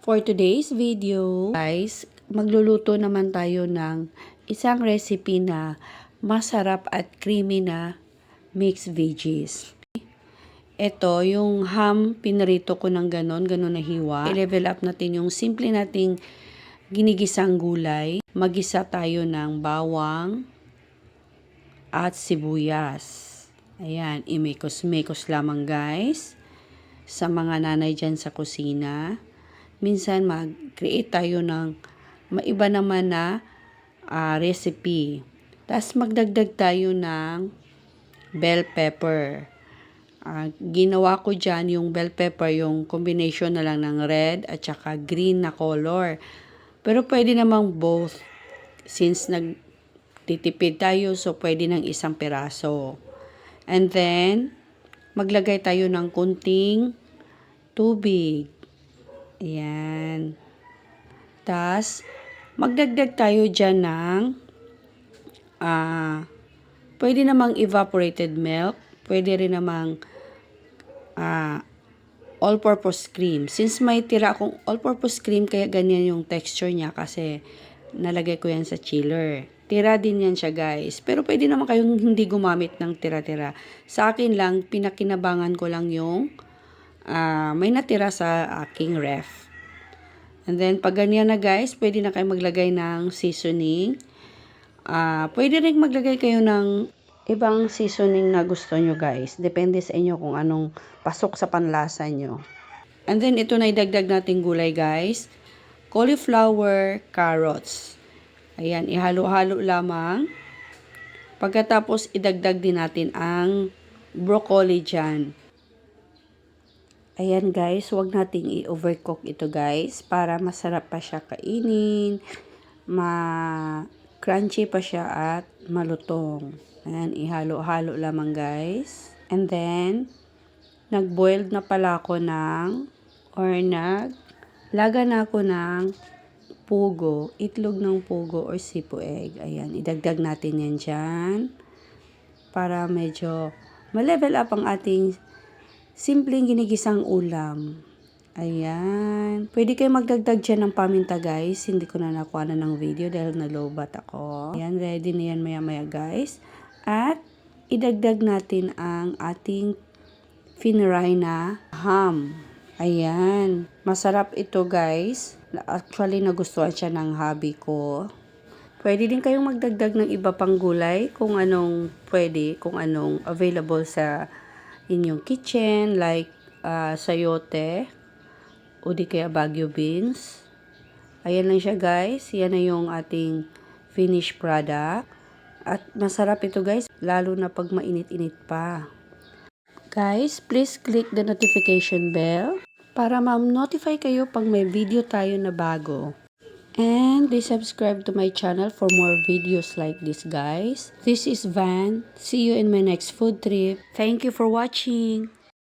For today's video, guys, magluluto naman tayo ng isang recipe na masarap at creamy na mixed veggies. Ito, yung ham, pinarito ko ng ganon na hiwa. I-level up natin yung simple nating ginigisang gulay. Magisa tayo ng bawang at sibuyas. Ayan, imekos-mekos lamang guys. Sa mga nanay dyan sa kusina. Minsan mag-create tayo ng maiba naman na recipe. Tapos magdagdag tayo ng bell pepper. Ginawa ko dyan yung bell pepper, yung combination na lang ng red at saka green na color. Pero pwede namang both. Since nagtitipid tayo, so pwede ng isang piraso. And then, maglagay tayo ng kunting tubig. Ayan. Tapos, magdagdag tayo dyan ng pwede namang evaporated milk. Pwede rin namang all-purpose cream. Since may tira akong all-purpose cream, kaya ganyan yung texture niya kasi nalagay ko yan sa chiller. Tira din yan siya guys. Pero pwede naman kayong hindi gumamit ng tira-tira. Sa akin lang, pinakinabangan ko lang yung may natira sa aking ref. And then, pag ganyan na guys, pwede na kayo maglagay ng seasoning. Pwede rin maglagay kayo ng ibang seasoning na gusto nyo guys. Depende sa inyo kung anong pasok sa panlasa nyo. And then, ito na idagdag nating gulay guys. Cauliflower, carrots. Ayan, ihalo-halo lamang. Pagkatapos, idagdag din natin ang broccoli dyan. Ayan guys, huwag nating i-overcook ito guys para masarap pa siya kainin, crunchy pa siya at malutong. Ayan, ihalo-halo lamang guys. And then, nag-boiled na pala ako naglaga na ako ng pugo, itlog ng pugo or sipo egg. Ayan, idagdag natin yan dyan para medyo ma-level up ang ating simpleng ginigisang ulam. Ayan. Pwede kayo magdagdag dyan ng paminta guys. Hindi ko na nakuha na ng video dahil nalobat ako. Ayan, ready na yan maya-maya guys. At idagdag natin ang ating finiray na ham. Ayan. Masarap ito guys. Actually, nagustuhan siya ng hubby ko. Pwede din kayong magdagdag ng iba pang gulay kung anong pwede, kung anong available sa inyong kitchen, like sayote o di kaya Baguio beans. Ayan lang siya guys. Yan na yung ating finished product. At masarap ito guys, lalo na pag mainit-init pa. Guys, please click the notification bell para ma-notify kayo pag may video tayo na bago. And please subscribe to my channel for more videos like this guys. This is Van. See you in my next food trip. Thank you for watching.